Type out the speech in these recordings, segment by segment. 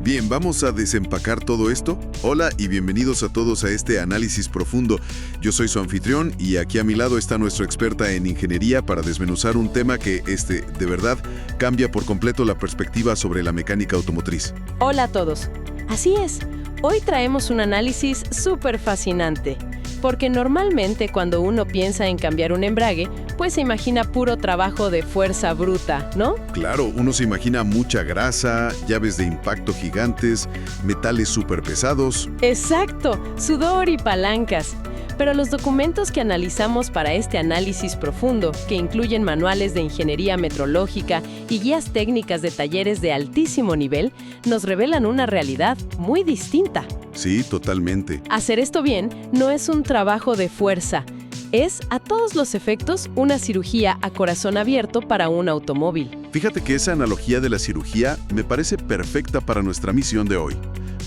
Bien, vamos a desempacar todo esto. Hola y bienvenidos a todos a este análisis profundo. Yo soy su anfitrión y aquí a mi lado está nuestra experta en ingeniería para desmenuzar un tema que, de verdad, cambia por completo la perspectiva sobre la mecánica automotriz. Hola a todos. Así es, hoy traemos un análisis súper fascinante. Porque normalmente cuando uno piensa en cambiar un embrague, pues se imagina puro trabajo de fuerza bruta, ¿no? Claro, uno se imagina mucha grasa, llaves de impacto gigantes, metales súper pesados. Exacto, sudor y palancas. Pero los documentos que analizamos para este análisis profundo, que incluyen manuales de ingeniería metrológica y guías técnicas de talleres de altísimo nivel, nos revelan una realidad muy distinta. Sí, totalmente. Hacer esto bien no es un trabajo de fuerza. Es, a todos los efectos, una cirugía a corazón abierto para un automóvil. Fíjate que esa analogía de la cirugía me parece perfecta para nuestra misión de hoy.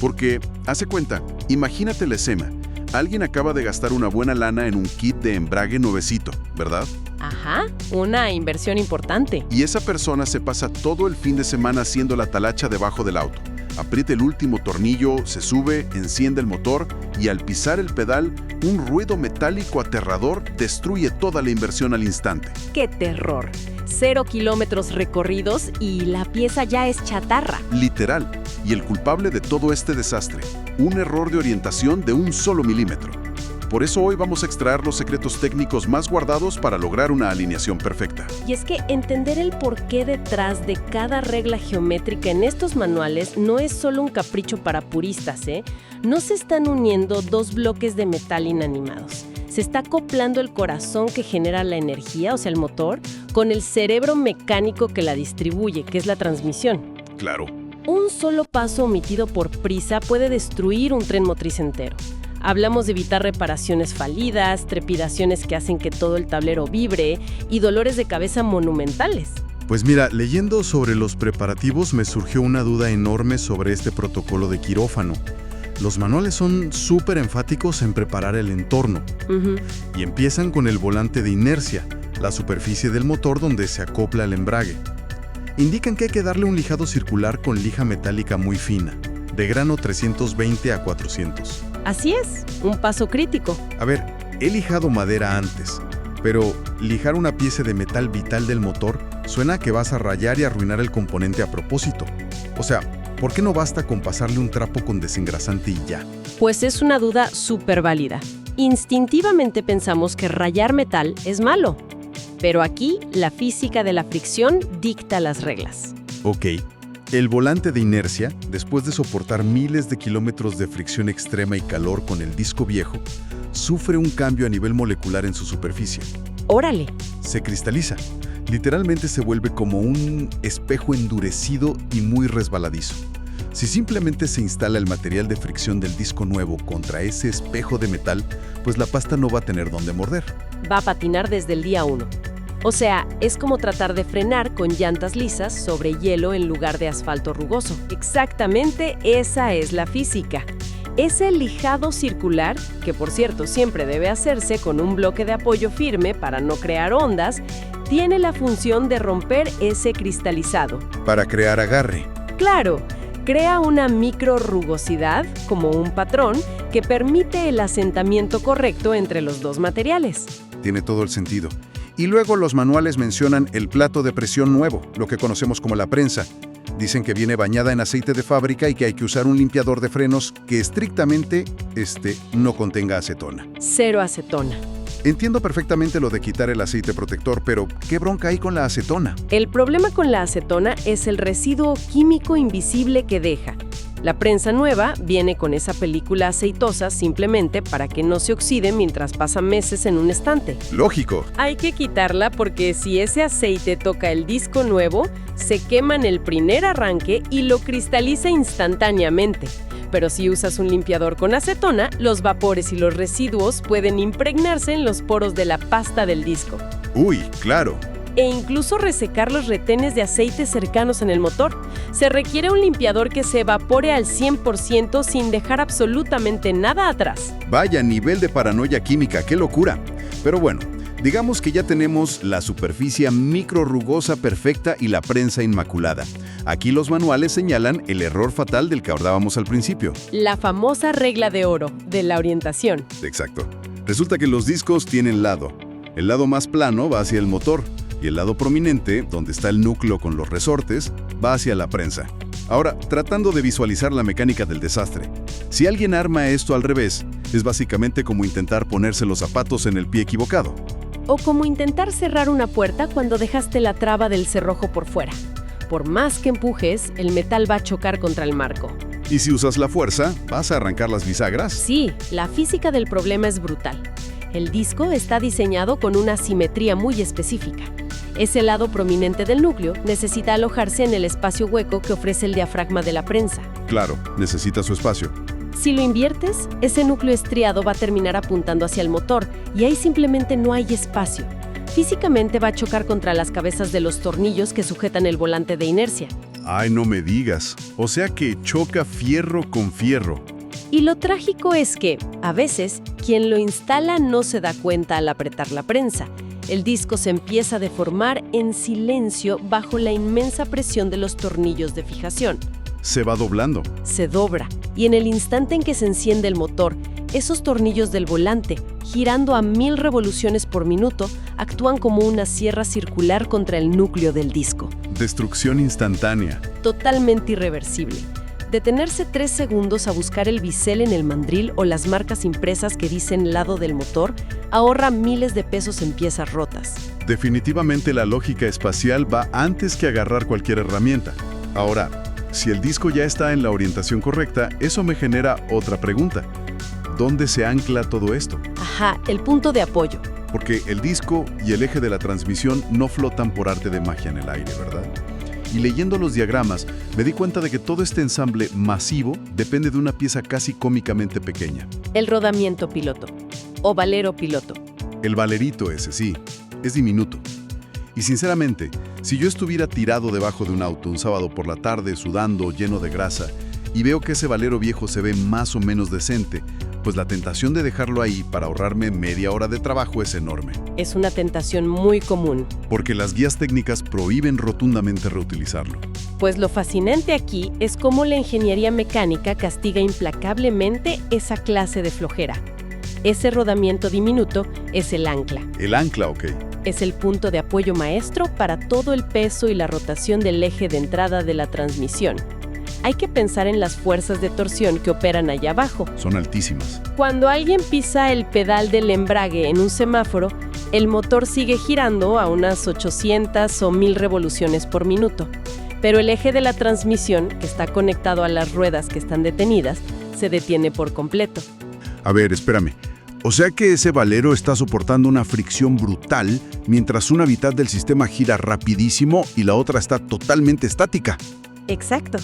Porque, hace cuenta, imagínate la escena. Alguien acaba de gastar una buena lana en un kit de embrague nuevecito, ¿verdad? Ajá, una inversión importante. Y esa persona se pasa todo el fin de semana haciendo la talacha debajo del auto. Aprieta el último tornillo, se sube, enciende el motor y al pisar el pedal, un ruido metálico aterrador destruye toda la inversión al instante. ¡Qué terror! 0 kilómetros recorridos y la pieza ya es chatarra. Literal. Y el culpable de todo este desastre, un error de orientación de un solo milímetro. Por eso hoy vamos a extraer los secretos técnicos más guardados para lograr una alineación perfecta. Y es que entender el porqué detrás de cada regla geométrica en estos manuales no es solo un capricho para puristas, ¿eh? No se están uniendo dos bloques de metal inanimados. Se está acoplando el corazón que genera la energía, o sea, el motor, con el cerebro mecánico que la distribuye, que es la transmisión. Claro. Un solo paso omitido por prisa puede destruir un tren motriz entero. Hablamos de evitar reparaciones falidas, trepidaciones que hacen que todo el tablero vibre y dolores de cabeza monumentales. Pues mira, leyendo sobre los preparativos me surgió una duda enorme sobre este protocolo de quirófano. Los manuales son súper enfáticos en preparar el entorno. Y empiezan con el volante de inercia, la superficie del motor donde se acopla el embrague. Indican que hay que darle un lijado circular con lija metálica muy fina, de grano 320 a 400. Así es, un paso crítico. A ver, he lijado madera antes, pero lijar una pieza de metal vital del motor suena a que vas a rayar y arruinar el componente a propósito. O sea, ¿por qué no basta con pasarle un trapo con desengrasante y ya? Pues es una duda súper válida. Instintivamente pensamos que rayar metal es malo. Pero aquí, la física de la fricción dicta las reglas. Ok. El volante de inercia, después de soportar miles de kilómetros de fricción extrema y calor con el disco viejo, sufre un cambio a nivel molecular en su superficie. ¡Órale! Se cristaliza. Literalmente se vuelve como un espejo endurecido y muy resbaladizo. Si simplemente se instala el material de fricción del disco nuevo contra ese espejo de metal, pues la pasta no va a tener dónde morder. Va a patinar desde el día 1. O sea, es como tratar de frenar con llantas lisas sobre hielo en lugar de asfalto rugoso. Exactamente esa es la física. Ese lijado circular, que por cierto siempre debe hacerse con un bloque de apoyo firme para no crear ondas, tiene la función de romper ese cristalizado. Para crear agarre. Claro, crea una micro rugosidad, como un patrón, que permite el asentamiento correcto entre los dos materiales. Tiene todo el sentido. Y luego los manuales mencionan el plato de presión nuevo, lo que conocemos como la prensa. Dicen que viene bañada en aceite de fábrica y que hay que usar un limpiador de frenos que estrictamente no contenga acetona. 0 acetona. Entiendo perfectamente lo de quitar el aceite protector, pero ¿qué bronca hay con la acetona? El problema con la acetona es el residuo químico invisible que deja. La prensa nueva viene con esa película aceitosa simplemente para que no se oxide mientras pasa meses en un estante. Lógico. Hay que quitarla porque si ese aceite toca el disco nuevo, se quema en el primer arranque y lo cristaliza instantáneamente. Pero si usas un limpiador con acetona, los vapores y los residuos pueden impregnarse en los poros de la pasta del disco. Uy, claro. E incluso resecar los retenes de aceite cercanos en el motor. Se requiere un limpiador que se evapore al 100% sin dejar absolutamente nada atrás. Vaya nivel de paranoia química, qué locura. Pero bueno, Digamos que ya tenemos la superficie microrrugosa perfecta y la prensa inmaculada. Aquí los manuales señalan el error fatal del que hablábamos al principio. La famosa regla de oro de la orientación. Exacto. Resulta que los discos tienen lado. El lado más plano va hacia el motor y el lado prominente, donde está el núcleo con los resortes, va hacia la prensa. Ahora, tratando de visualizar la mecánica del desastre. Si alguien arma esto al revés, es básicamente como intentar ponerse los zapatos en el pie equivocado. O como intentar cerrar una puerta cuando dejaste la traba del cerrojo por fuera. Por más que empujes, el metal va a chocar contra el marco. Y si usas la fuerza, ¿vas a arrancar las bisagras? Sí, la física del problema es brutal. El disco está diseñado con una simetría muy específica. Ese lado prominente del núcleo necesita alojarse en el espacio hueco que ofrece el diafragma de la prensa. Claro, necesita su espacio. Si lo inviertes, ese núcleo estriado va a terminar apuntando hacia el motor y ahí simplemente no hay espacio. Físicamente va a chocar contra las cabezas de los tornillos que sujetan el volante de inercia. Ay, no me digas. O sea que choca fierro con fierro. Y lo trágico es que, a veces, quien lo instala no se da cuenta al apretar la prensa. El disco se empieza a deformar en silencio bajo la inmensa presión de los tornillos de fijación. Se va doblando. Se dobra, y en el instante en que se enciende el motor, esos tornillos del volante, girando a 1000 revoluciones por minuto, actúan como una sierra circular contra el núcleo del disco. Destrucción instantánea. Totalmente irreversible. Detenerse 3 segundos a buscar el bisel en el mandril o las marcas impresas que dicen lado del motor ahorra miles de pesos en piezas rotas. Definitivamente la lógica espacial va antes que agarrar cualquier herramienta. Ahora, si el disco ya está en la orientación correcta, eso me genera otra pregunta. ¿Dónde se ancla todo esto? Ajá, el punto de apoyo. Porque el disco y el eje de la transmisión no flotan por arte de magia en el aire, ¿verdad? Y leyendo los diagramas, me di cuenta de que todo este ensamble masivo depende de una pieza casi cómicamente pequeña. El rodamiento piloto, o valero piloto. El valerito ese, sí, es diminuto. Y sinceramente, si yo estuviera tirado debajo de un auto un sábado por la tarde, sudando, lleno de grasa, y veo que ese valero viejo se ve más o menos decente, pues la tentación de dejarlo ahí para ahorrarme media hora de trabajo es enorme. Es una tentación muy común. Porque las guías técnicas prohíben rotundamente reutilizarlo. Pues lo fascinante aquí es cómo la ingeniería mecánica castiga implacablemente esa clase de flojera. Ese rodamiento diminuto es el ancla. El ancla, ok. Es el punto de apoyo maestro para todo el peso y la rotación del eje de entrada de la transmisión. Hay que pensar en las fuerzas de torsión que operan allá abajo. Son altísimas. Cuando alguien pisa el pedal del embrague en un semáforo, el motor sigue girando a unas 800 o 1000 revoluciones por minuto. Pero el eje de la transmisión, que está conectado a las ruedas que están detenidas, se detiene por completo. A ver, espérame. O sea que ese valero está soportando una fricción brutal mientras una mitad del sistema gira rapidísimo y la otra está totalmente estática. Exacto.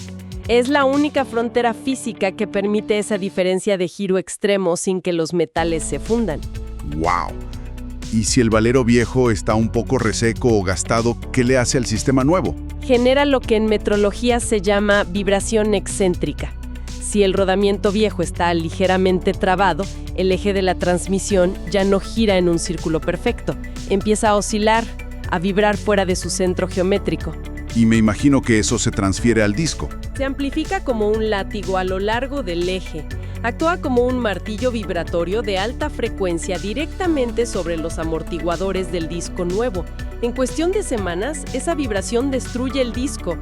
Es la única frontera física que permite esa diferencia de giro extremo sin que los metales se fundan. ¡Wow! Y si el valero viejo está un poco reseco o gastado, ¿qué le hace al sistema nuevo? Genera lo que en metrología se llama vibración excéntrica. Si el rodamiento viejo está ligeramente trabado, el eje de la transmisión ya no gira en un círculo perfecto. Empieza a oscilar, a vibrar fuera de su centro geométrico. Y me imagino que eso se transfiere al disco. Se amplifica como un látigo a lo largo del eje. Actúa como un martillo vibratorio de alta frecuencia directamente sobre los amortiguadores del disco nuevo. En cuestión de semanas, esa vibración destruye el disco.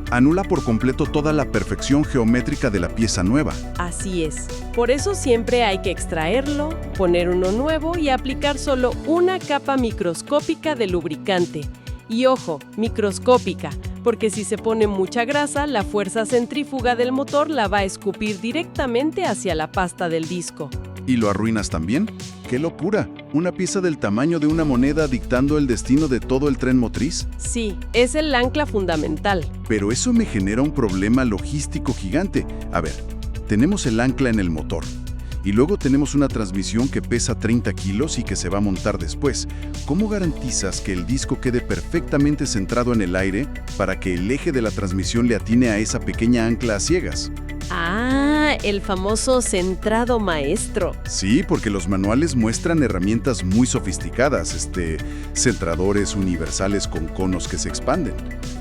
Anula por completo toda la perfección geométrica de la pieza nueva. Así es. Por eso siempre hay que extraerlo, poner uno nuevo y aplicar solo una capa microscópica de lubricante. Y ojo, microscópica, porque si se pone mucha grasa, la fuerza centrífuga del motor la va a escupir directamente hacia la pasta del disco. ¿Y lo arruinas también? ¡Qué locura! ¿Una pieza del tamaño de una moneda dictando el destino de todo el tren motriz? Sí, es el ancla fundamental. Pero eso me genera un problema logístico gigante. A ver, tenemos el ancla en el motor. Y luego tenemos una transmisión que pesa 30 kilos y que se va a montar después. ¿Cómo garantizas que el disco quede perfectamente centrado en el aire para que el eje de la transmisión le atine a esa pequeña ancla a ciegas? el famoso centrado maestro. Sí, porque los manuales muestran herramientas muy sofisticadas, centradores universales con conos que se expanden.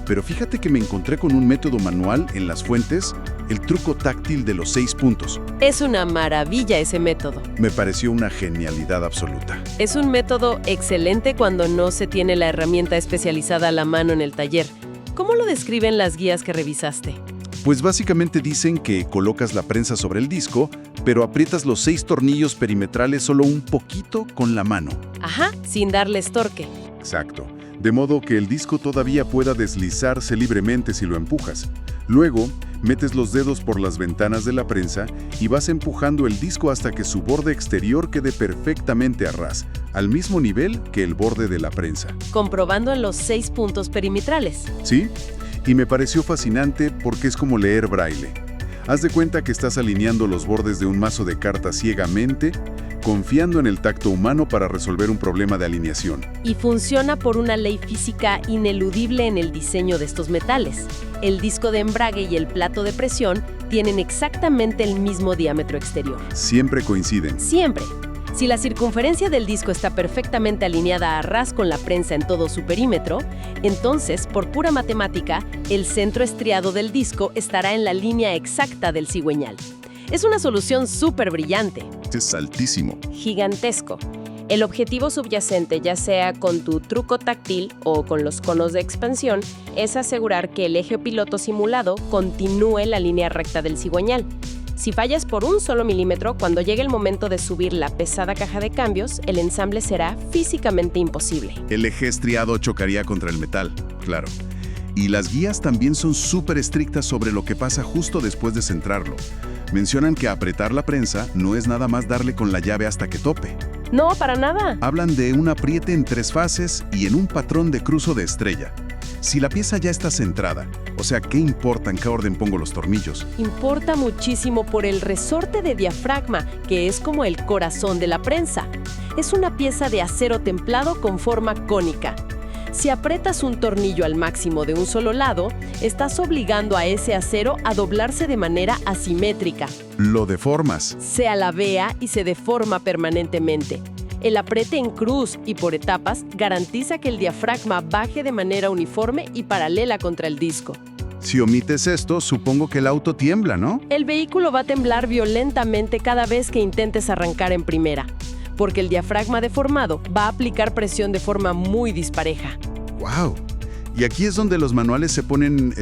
Pero fíjate que me encontré con un método manual en las fuentes, el truco táctil de los 6 puntos. Es una maravilla ese método. Me pareció una genialidad absoluta. Es un método excelente cuando no se tiene la herramienta especializada a la mano en el taller. ¿Cómo lo describen las guías que revisaste? Pues básicamente dicen que colocas la prensa sobre el disco, pero aprietas los 6 tornillos perimetrales solo un poquito con la mano. Ajá, sin darles torque. Exacto. De modo que el disco todavía pueda deslizarse libremente si lo empujas. Luego, metes los dedos por las ventanas de la prensa y vas empujando el disco hasta que su borde exterior quede perfectamente a ras, al mismo nivel que el borde de la prensa. Comprobando en los 6 puntos perimetrales. ¿Sí? Y me pareció fascinante porque es como leer braille. Haz de cuenta que estás alineando los bordes de un mazo de cartas ciegamente, confiando en el tacto humano para resolver un problema de alineación. Y funciona por una ley física ineludible en el diseño de estos metales. El disco de embrague y el plato de presión tienen exactamente el mismo diámetro exterior. Siempre coinciden. Siempre. Si la circunferencia del disco está perfectamente alineada a ras con la prensa en todo su perímetro, entonces, por pura matemática, el centro estriado del disco estará en la línea exacta del cigüeñal. Es una solución súper brillante. Es altísimo. Gigantesco. El objetivo subyacente, ya sea con tu truco táctil o con los conos de expansión, es asegurar que el eje piloto simulado continúe la línea recta del cigüeñal. Si fallas por un solo milímetro, cuando llegue el momento de subir la pesada caja de cambios, el ensamble será físicamente imposible. El eje estriado chocaría contra el metal, claro. Y las guías también son súper estrictas sobre lo que pasa justo después de centrarlo. Mencionan que apretar la prensa no es nada más darle con la llave hasta que tope. No, para nada. Hablan de un apriete en 3 fases y en un patrón de cruzo de estrella. Si la pieza ya está centrada, o sea, ¿qué importa en qué orden pongo los tornillos? Importa muchísimo por el resorte de diafragma, que es como el corazón de la prensa. Es una pieza de acero templado con forma cónica. Si aprietas un tornillo al máximo de un solo lado, estás obligando a ese acero a doblarse de manera asimétrica. Lo deformas. Se alabea y se deforma permanentemente. El apriete en cruz y por etapas garantiza que el diafragma baje de manera uniforme y paralela contra el disco. Si omites esto, supongo que el auto tiembla, ¿no? El vehículo va a temblar violentamente cada vez que intentes arrancar en primera, porque el diafragma deformado va a aplicar presión de forma muy dispareja. ¡Wow! Y aquí es donde los manuales se ponen,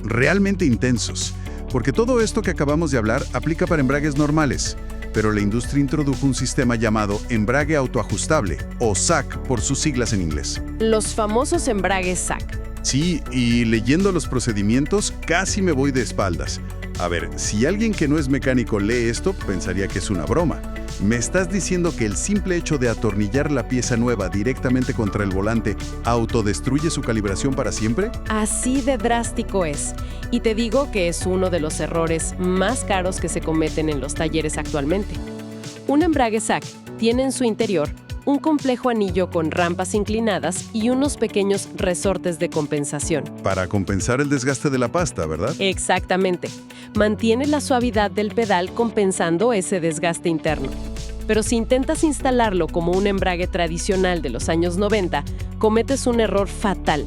realmente intensos. Porque todo esto que acabamos de hablar aplica para embragues normales. Pero la industria introdujo un sistema llamado embrague autoajustable, o SAC por sus siglas en inglés. Los famosos embragues SAC. Sí, y leyendo los procedimientos casi me voy de espaldas. A ver, si alguien que no es mecánico lee esto, pensaría que es una broma. ¿Me estás diciendo que el simple hecho de atornillar la pieza nueva directamente contra el volante autodestruye su calibración para siempre? Así de drástico es. Y te digo que es uno de los errores más caros que se cometen en los talleres actualmente. Un embrague SAC tiene en su interior un complejo anillo con rampas inclinadas y unos pequeños resortes de compensación. Para compensar el desgaste de la pasta, ¿verdad? Exactamente. Mantiene la suavidad del pedal compensando ese desgaste interno. Pero si intentas instalarlo como un embrague tradicional de los años 90, cometes un error fatal.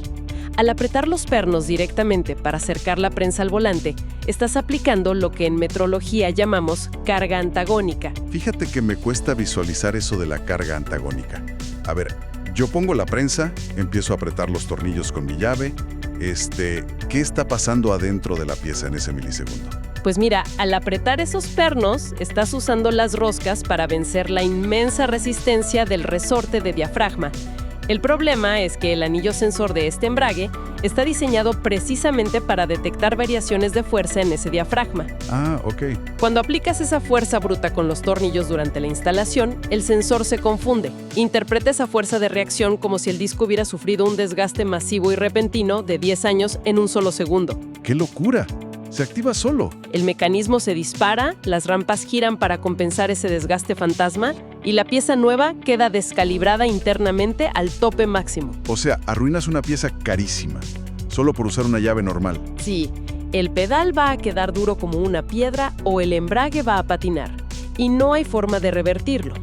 Al apretar los pernos directamente para acercar la prensa al volante, estás aplicando lo que en metrología llamamos carga antagónica. Fíjate que me cuesta visualizar eso de la carga antagónica. A ver, yo pongo la prensa, empiezo a apretar los tornillos con mi llave. ¿Qué está pasando adentro de la pieza en ese milisegundo? Pues mira, al apretar esos pernos, estás usando las roscas para vencer la inmensa resistencia del resorte de diafragma. El problema es que el anillo sensor de este embrague está diseñado precisamente para detectar variaciones de fuerza en ese diafragma. Ah, ok. Cuando aplicas esa fuerza bruta con los tornillos durante la instalación, el sensor se confunde. Interpreta esa fuerza de reacción como si el disco hubiera sufrido un desgaste masivo y repentino de 10 años en un solo segundo. ¡Qué locura! Se activa solo. El mecanismo se dispara, las rampas giran para compensar ese desgaste fantasma y la pieza nueva queda descalibrada internamente al tope máximo. O sea, arruinas una pieza carísima, solo por usar una llave normal. Sí, El pedal va a quedar duro como una piedra o el embrague va a patinar, y no hay forma de revertirlo.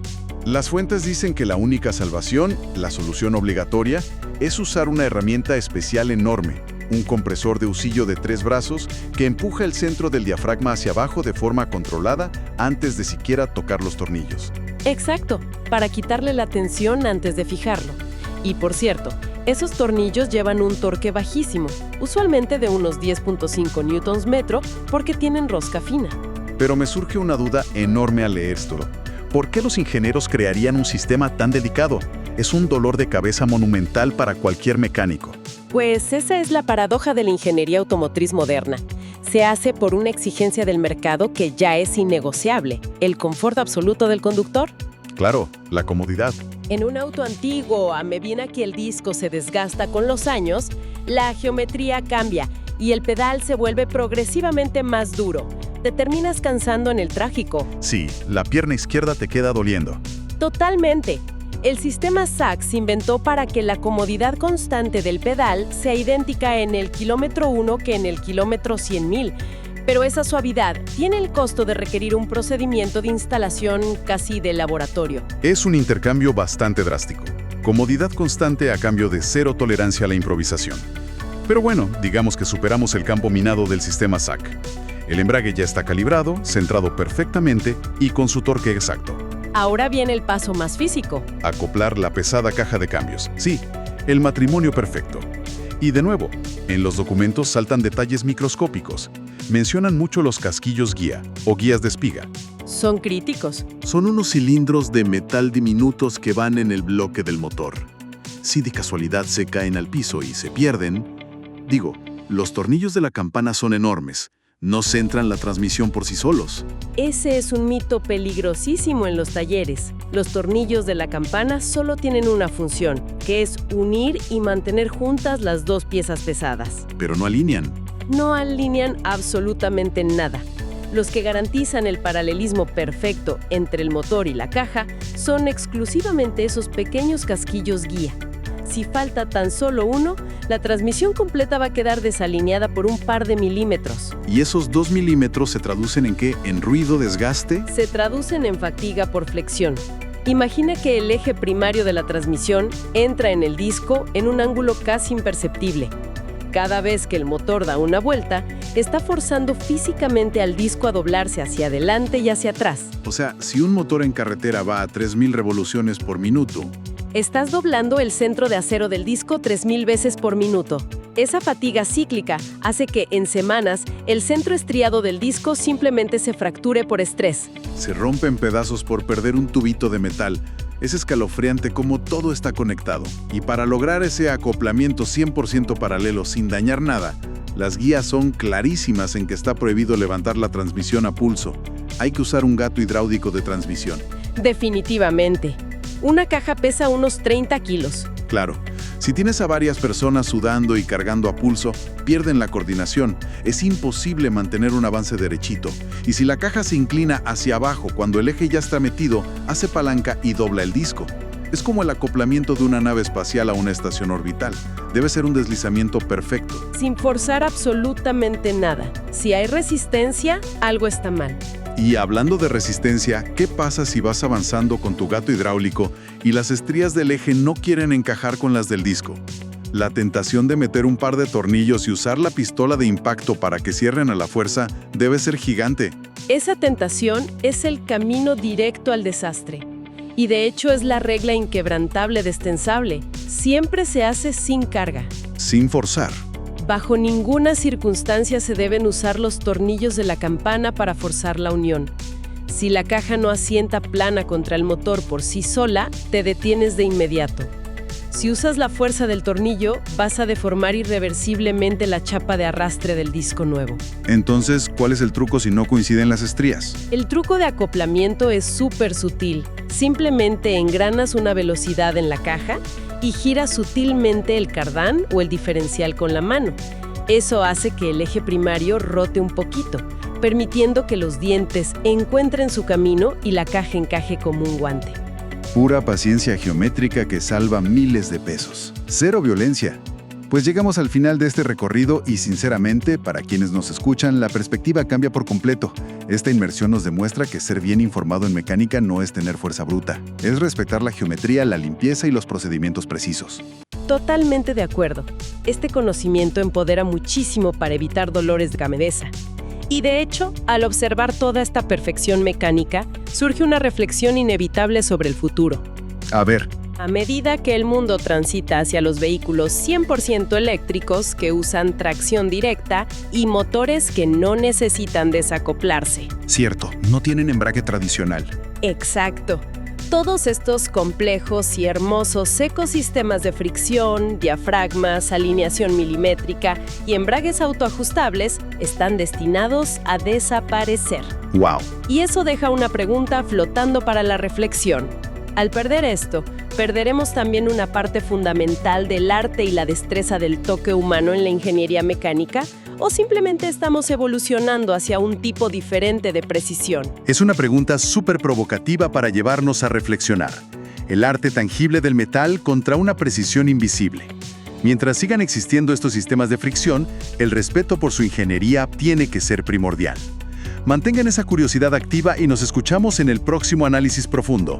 Las fuentes dicen que la única salvación, la solución obligatoria, es usar una herramienta especial enorme, un compresor de husillo de 3 brazos que empuja el centro del diafragma hacia abajo de forma controlada antes de siquiera tocar los tornillos. Exacto, para quitarle la tensión antes de fijarlo. Y por cierto, esos tornillos llevan un torque bajísimo, usualmente de unos 10.5 Nm porque tienen rosca fina. Pero me surge una duda enorme al leer esto. ¿Por qué los ingenieros crearían un sistema tan delicado? Es un dolor de cabeza monumental para cualquier mecánico. Pues esa es la paradoja de la ingeniería automotriz moderna. Se hace por una exigencia del mercado que ya es innegociable, el confort absoluto del conductor. Claro, la comodidad. En un auto antiguo, a medida que el disco se desgasta con los años, la geometría cambia y el pedal se vuelve progresivamente más duro. Te terminas cansando en el tráfico. Sí, la pierna izquierda te queda doliendo. Totalmente. El sistema SAC se inventó para que la comodidad constante del pedal sea idéntica en el kilómetro 1 que en el kilómetro 100.000. Pero esa suavidad tiene el costo de requerir un procedimiento de instalación casi de laboratorio. Es un intercambio bastante drástico. Comodidad constante a cambio de cero tolerancia a la improvisación. Pero bueno, digamos que superamos el campo minado del sistema SAC. El embrague ya está calibrado, centrado perfectamente y con su torque exacto. Ahora viene el paso más físico. Acoplar la pesada caja de cambios. Sí, el matrimonio perfecto. Y de nuevo, en los documentos saltan detalles microscópicos. Mencionan mucho los casquillos guía o guías de espiga. Son críticos. Son unos cilindros de metal diminutos que van en el bloque del motor. Si de casualidad se caen al piso y se pierden, los tornillos de la campana son enormes. No centran la transmisión por sí solos. Ese es un mito peligrosísimo en los talleres. Los tornillos de la campana solo tienen una función, que es unir y mantener juntas las dos piezas pesadas. Pero no alinean. No alinean absolutamente nada. Los que garantizan el paralelismo perfecto entre el motor y la caja son exclusivamente esos pequeños casquillos guía. Si falta tan solo uno, la transmisión completa va a quedar desalineada por un par de milímetros. ¿Y esos 2 milímetros se traducen en qué? ¿En ruido, desgaste? Se traducen en fatiga por flexión. Imagina que el eje primario de la transmisión entra en el disco en un ángulo casi imperceptible. Cada vez que el motor da una vuelta, está forzando físicamente al disco a doblarse hacia adelante y hacia atrás. O sea, si un motor en carretera va a 3.000 revoluciones por minuto, estás doblando el centro de acero del disco 3.000 veces por minuto. Esa fatiga cíclica hace que, en semanas, el centro estriado del disco simplemente se fracture por estrés. Se rompe en pedazos por perder un tubito de metal. Es escalofriante cómo todo está conectado. Y para lograr ese acoplamiento 100% paralelo sin dañar nada, las guías son clarísimas en que está prohibido levantar la transmisión a pulso. Hay que usar un gato hidráulico de transmisión. Definitivamente. Una caja pesa unos 30 kilos. Claro, si tienes a varias personas sudando y cargando a pulso, pierden la coordinación. Es imposible mantener un avance derechito. Y si la caja se inclina hacia abajo cuando el eje ya está metido, hace palanca y dobla el disco. Es como el acoplamiento de una nave espacial a una estación orbital. Debe ser un deslizamiento perfecto. Sin forzar absolutamente nada. Si hay resistencia, algo está mal. Y hablando de resistencia, ¿qué pasa si vas avanzando con tu gato hidráulico y las estrías del eje no quieren encajar con las del disco? La tentación de meter un par de tornillos y usar la pistola de impacto para que cierren a la fuerza debe ser gigante. Esa tentación es el camino directo al desastre. Y de hecho es la regla inquebrantable de este ensable. Siempre se hace sin carga. Sin forzar. Bajo ninguna circunstancia se deben usar los tornillos de la campana para forzar la unión. Si la caja no asienta plana contra el motor por sí sola, te detienes de inmediato. Si usas la fuerza del tornillo, vas a deformar irreversiblemente la chapa de arrastre del disco nuevo. Entonces, ¿cuál es el truco si no coinciden las estrías? El truco de acoplamiento es súper sutil. Simplemente engranas una velocidad en la caja y giras sutilmente el cardán o el diferencial con la mano. Eso hace que el eje primario rote un poquito, permitiendo que los dientes encuentren su camino y la caja encaje como un guante. Pura paciencia geométrica que salva miles de pesos. Cero violencia. Pues llegamos al final de este recorrido y sinceramente, para quienes nos escuchan, la perspectiva cambia por completo. Esta inmersión nos demuestra que ser bien informado en mecánica no es tener fuerza bruta, es respetar la geometría, la limpieza y los procedimientos precisos. Totalmente de acuerdo. Este conocimiento empodera muchísimo para evitar dolores de cabeza. Y de hecho, al observar toda esta perfección mecánica, surge una reflexión inevitable sobre el futuro. A ver. A medida que el mundo transita hacia los vehículos 100% eléctricos que usan tracción directa y motores que no necesitan desacoplarse. Cierto, no tienen embrague tradicional. Exacto. Todos estos complejos y hermosos ecosistemas de fricción, diafragmas, alineación milimétrica y embragues autoajustables están destinados a desaparecer. ¡Wow! Y eso deja una pregunta flotando para la reflexión. Al perder esto, perderemos también una parte fundamental del arte y la destreza del toque humano en la ingeniería mecánica, ¿o simplemente estamos evolucionando hacia un tipo diferente de precisión? Es una pregunta súper provocativa para llevarnos a reflexionar. El arte tangible del metal contra una precisión invisible. Mientras sigan existiendo estos sistemas de fricción, el respeto por su ingeniería tiene que ser primordial. Mantengan esa curiosidad activa y nos escuchamos en el próximo Análisis Profundo.